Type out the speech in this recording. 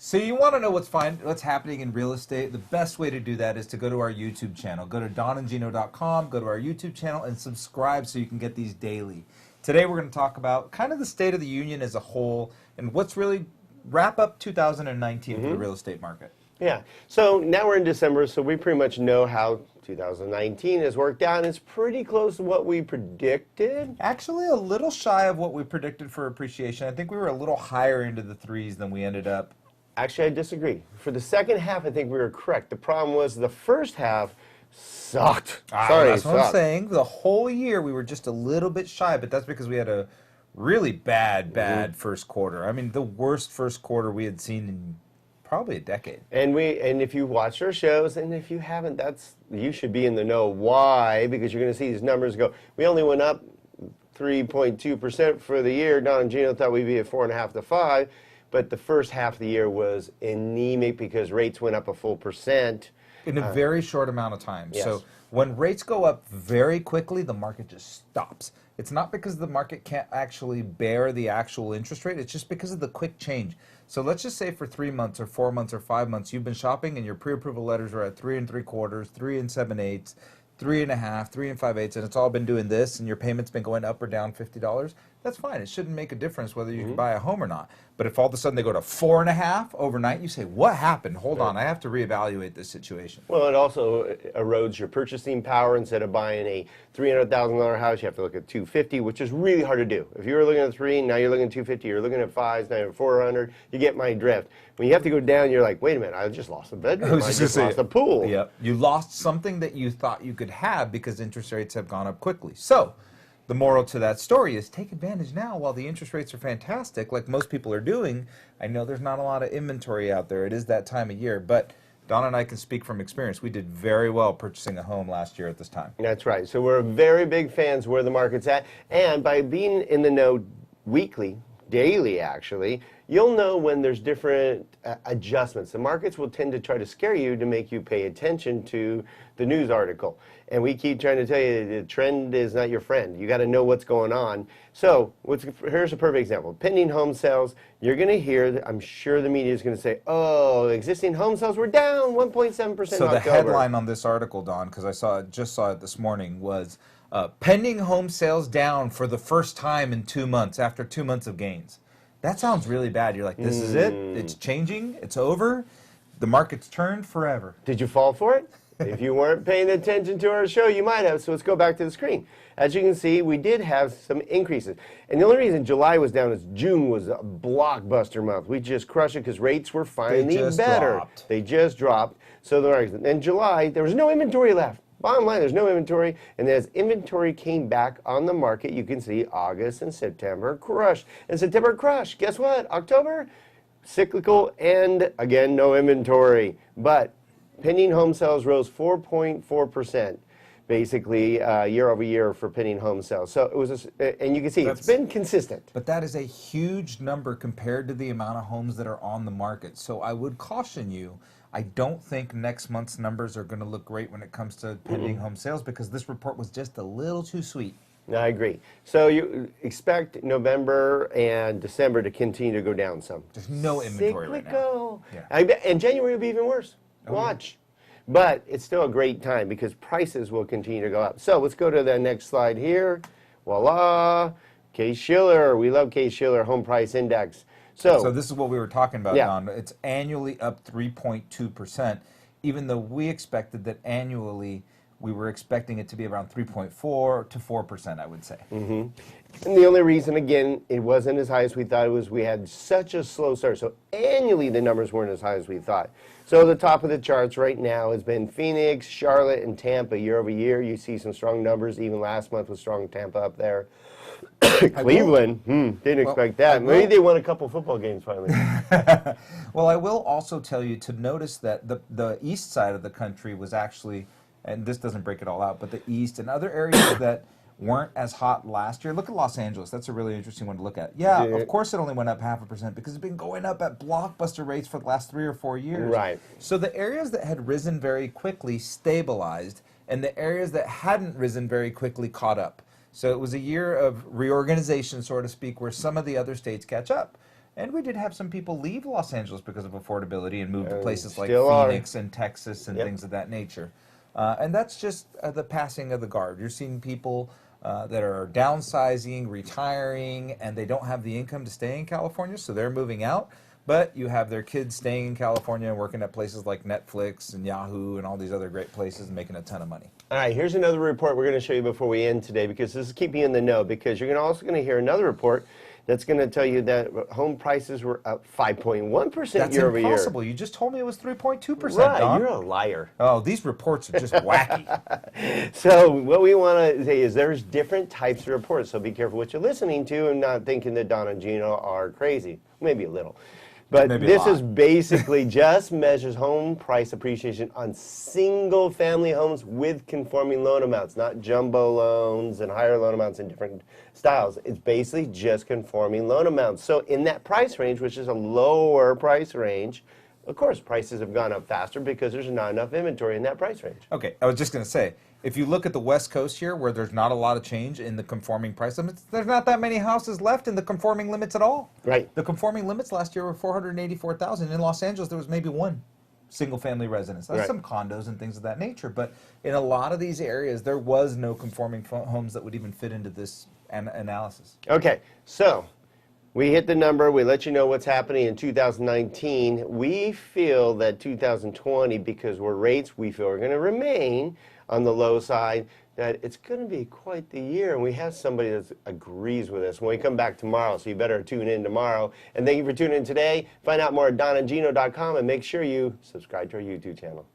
So you want to know what's happening in real estate? The best way to do that is to go to our YouTube channel. Go to donandgino.com, go to our YouTube channel, and subscribe so you can get these daily. Today we're going to talk about kind of the state of the union as a whole and what's really wrap up 2019 for the real estate market. Yeah. So now we're in December, so we pretty much know how 2019 has worked out. It's pretty close to what we predicted. Actually, a little shy of what we predicted for appreciation. I think we were a little higher into the threes than we ended up. Actually, I disagree. For the second half, I think we were correct. The problem was the first half sucked. That's what I'm saying. The whole year we were just a little bit shy, but that's because we had a really bad first quarter. I mean, the worst first quarter we had seen in probably a decade. And if you watch our shows, and if you haven't, you should be in the know. Why? Because you're going to see these numbers go. We only went up 3.2% for the year. Don and Gino thought we'd be at 4.5 to 5. But the first half of the year was anemic because rates went up a full percent. In a very short amount of time. Yes. So when rates go up very quickly, the market just stops. It's not because the market can't actually bear the actual interest rate. It's just because of the quick change. So let's just say for 3 months or 4 months or 5 months, you've been shopping and your pre-approval letters are at 3 3/4, 3 7/8, 3.5, 3 5/8, and it's all been doing this, and your payment's been going up or down $50. That's fine. It shouldn't make a difference whether you can buy a home or not. But if all of a sudden they go to 4.5 overnight, you say, "What happened? Hold on, I have to reevaluate this situation." Well, it also erodes your purchasing power. Instead of buying a $300,000 house, you have to look at 250, which is really hard to do. If you were looking at 3, now you're looking at 250. You're looking at 5s, now you're at 400. You get my drift. When you have to go down, you're like, "Wait a minute! I just lost a bedroom. I just lost a pool." Yep, you lost something that you thought you could have because interest rates have gone up quickly. So the moral to that story is take advantage now while the interest rates are fantastic, like most people are doing. I know there's not a lot of inventory out there. It is that time of year, but Don and I can speak from experience. We did very well purchasing a home last year at this time. That's right. So we're very big fans where the market's at. And by being in the know weekly, daily actually, you'll know when there's different adjustments. The markets will tend to try to scare you to make you pay attention to the news article. And we keep trying to tell you the trend is not your friend. You got to know what's going on. So here's a perfect example. Pending home sales, you're going to hear, I'm sure the media is going to say, oh, existing home sales were down 1.7% in October. So the headline on this article, Don, because I just saw it this morning, was pending home sales down for the first time in 2 months after 2 months of gains. That sounds really bad. You're like, this is it? It's changing? It's over? The market's turned forever. Did you fall for it? If you weren't paying attention to our show, you might have, so let's go back to the screen. As you can see, we did have some increases. And the only reason July was down is June was a blockbuster month. We just crushed it because rates were finally better. They just dropped. So in July, there was no inventory left. Bottom line, there's no inventory. And as inventory came back on the market, you can see August and September crushed. And September crushed. Guess what? October, cyclical, and again, no inventory. But pending home sales rose 4.4%, basically year over year for pending home sales. So it was, and you can see it's been consistent. But that is a huge number compared to the amount of homes that are on the market. So I would caution you. I don't think next month's numbers are going to look great when it comes to pending home sales because this report was just a little too sweet. I agree. So you expect November and December to continue to go down some. There's no inventory right now. Yeah. I bet, and January will be even worse. Watch. But it's still a great time because prices will continue to go up. So let's go to the next slide here. Voila. Case-Shiller. We love Case-Shiller Home Price Index. So this is what we were talking about, Don. It's annually up 3.2%, even though we expected that annually we were expecting it to be around 3.4 to 4%, I would say. And the only reason, again, it wasn't as high as we thought it was we had such a slow start. So annually, the numbers weren't as high as we thought. So the top of the charts right now has been Phoenix, Charlotte, and Tampa year over year. You see some strong numbers. Even last month was strong Tampa up there. Cleveland, didn't expect that. Maybe they won a couple football games finally. Well, I will also tell you to notice that the east side of the country was actually, and this doesn't break it all out, but the east and other areas that weren't as hot last year. Look at Los Angeles. That's a really interesting one to look at. Yeah, Yeah. of course it only went up 0.5% because it's been going up at blockbuster rates for the last 3 or 4 years. Right. So the areas that had risen very quickly stabilized, and the areas that hadn't risen very quickly caught up. So it was a year of reorganization, so to speak, where some of the other states catch up. And we did have some people leave Los Angeles because of affordability and move to places like still are. Phoenix and Texas and Yep. things of that nature. And that's just the passing of the guard. You're seeing people that are downsizing, retiring, and they don't have the income to stay in California, so they're moving out. But you have their kids staying in California and working at places like Netflix and Yahoo and all these other great places and making a ton of money. All right, here's another report we're going to show you before we end today, because this is keeping you in the know, because you're also going to hear another report that's going to tell you that home prices were up 5.1% That's year over year. impossible. You just told me it was 3.2%, Right, Don. you're a liar. Oh, these reports are just wacky. So what we want to say is there's different types of reports, so be careful what you're listening to and not thinking that Don and Gino are crazy. Maybe a little. But Maybe a this lot. is basically just measures home price appreciation on single family homes with conforming loan amounts, not jumbo loans and higher loan amounts in different styles. It's basically just conforming loan amounts. So in that price range, which is a lower price range, of course prices have gone up faster because there's not enough inventory in that price range. Okay, I was just going to say, if you look at the West Coast here, where there's not a lot of change in the conforming price limits, there's not that many houses left in the conforming limits at all. Right. The conforming limits last year were 484,000. In Los Angeles, there was maybe one single-family residence. That's Right. some condos and things of that nature. But in a lot of these areas, there was no conforming homes that would even fit into this analysis. Okay, so we hit the number. We let you know what's happening in 2019. We feel that 2020, because where rates we feel are going to remain on the low side, that it's going to be quite the year. And we have somebody that agrees with us when we come back tomorrow. So you better tune in tomorrow. And thank you for tuning in today. Find out more at donandgino.com and make sure you subscribe to our YouTube channel.